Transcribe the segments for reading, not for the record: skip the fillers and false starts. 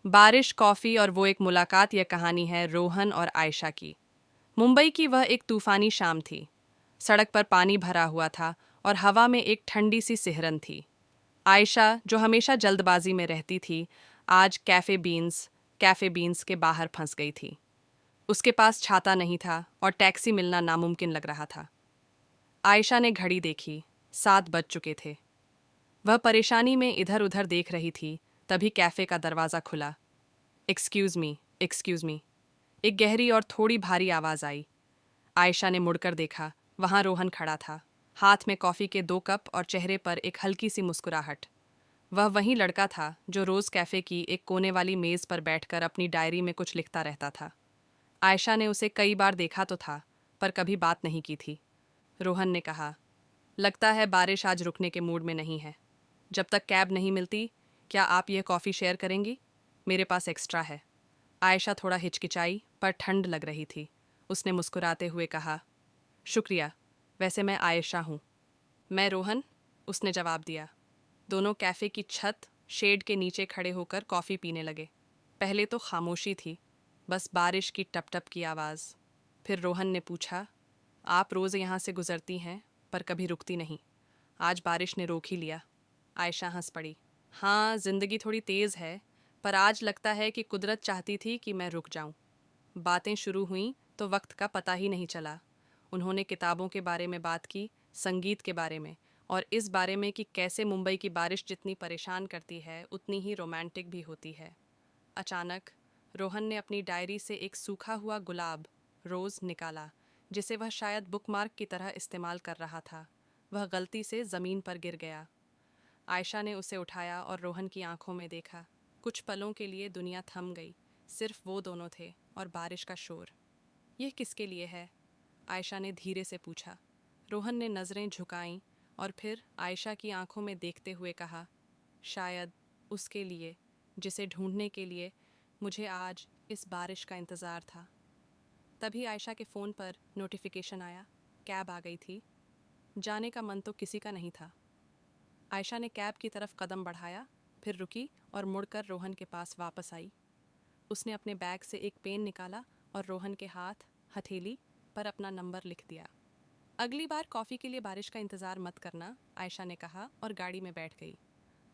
बारिश, कॉफ़ी और वो एक मुलाकात, यह कहानी है रोहन और आयशा की। मुंबई की वह एक तूफानी शाम थी। सड़क पर पानी भरा हुआ था और हवा में एक ठंडी सी सिहरन थी। आयशा, जो हमेशा जल्दबाजी में रहती थी, आज कैफ़े बीन्स के बाहर फंस गई थी। उसके पास छाता नहीं था और टैक्सी मिलना नामुमकिन लग रहा था। आयशा ने घड़ी देखी, 7 बज चुके थे। वह परेशानी में इधर उधर देख रही थी, तभी कैफ़े का दरवाज़ा खुला। Excuse me. एक गहरी और थोड़ी भारी आवाज़ आई। आयशा ने मुड़कर देखा, वहाँ रोहन खड़ा था, हाथ में कॉफ़ी के 2 कप और चेहरे पर एक हल्की सी मुस्कुराहट। वह वही लड़का था जो रोज़ कैफ़े की एक कोने वाली मेज़ पर बैठकर अपनी डायरी में कुछ लिखता रहता था। आयशा ने उसे कई बार देखा तो था, पर कभी बात नहीं की थी। रोहन ने कहा, लगता है बारिश आज रुकने के मूड में नहीं है। जब तक कैब नहीं मिलती, क्या आप यह कॉफ़ी शेयर करेंगी? मेरे पास एक्स्ट्रा है। आयशा थोड़ा हिचकिचाई, पर ठंड लग रही थी। उसने मुस्कुराते हुए कहा, शुक्रिया, वैसे मैं आयशा हूँ। मैं रोहन, उसने जवाब दिया। दोनों कैफ़े की छत शेड के नीचे खड़े होकर कॉफ़ी पीने लगे। पहले तो खामोशी थी, बस बारिश की टप टप की आवाज़। फिर रोहन ने पूछा, आप रोज़ यहाँ से गुजरती हैं, पर कभी रुकती नहीं। आज बारिश ने रोक ही लिया। आयशा हंस पड़ी। हाँ, जिंदगी थोड़ी तेज़ है, पर आज लगता है कि कुदरत चाहती थी कि मैं रुक जाऊं। बातें शुरू हुईं तो वक्त का पता ही नहीं चला। उन्होंने किताबों के बारे में बात की, संगीत के बारे में, और इस बारे में कि कैसे मुंबई की बारिश जितनी परेशान करती है, उतनी ही रोमांटिक भी होती है। अचानक रोहन ने अपनी डायरी से एक सूखा हुआ गुलाब, रोज़, निकाला, जिसे वह शायद बुकमार्क की तरह इस्तेमाल कर रहा था। वह गलती से ज़मीन पर गिर गया। आयशा ने उसे उठाया और रोहन की आंखों में देखा। कुछ पलों के लिए दुनिया थम गई। सिर्फ वो दोनों थे और बारिश का शोर। यह किसके लिए है? आयशा ने धीरे से पूछा। रोहन ने नज़रें झुकाईं और फिर आयशा की आंखों में देखते हुए कहा, शायद उसके लिए, जिसे ढूंढने के लिए मुझे आज इस बारिश का इंतज़ार था। तभी आयशा के फ़ोन पर नोटिफिकेशन आया। कैब आ गई थी। जाने का मन तो किसी का नहीं था। आयशा ने कैब की तरफ कदम बढ़ाया, फिर रुकी और मुड़कर रोहन के पास वापस आई। उसने अपने बैग से एक पेन निकाला और रोहन के हाथ हथेली पर अपना नंबर लिख दिया। अगली बार कॉफ़ी के लिए बारिश का इंतज़ार मत करना, आयशा ने कहा और गाड़ी में बैठ गई।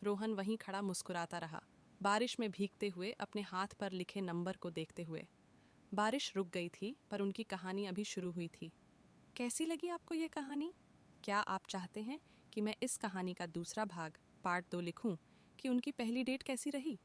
रोहन वहीं खड़ा मुस्कुराता रहा, बारिश में भीगते हुए, अपने हाथ पर लिखे नंबर को देखते हुए। बारिश रुक गई थी, पर उनकी कहानी अभी शुरू हुई थी। कैसी लगी आपको ये कहानी? क्या आप चाहते हैं कि मैं इस कहानी का दूसरा भाग, पार्ट 2 लिखूं कि उनकी पहली डेट कैसी रही?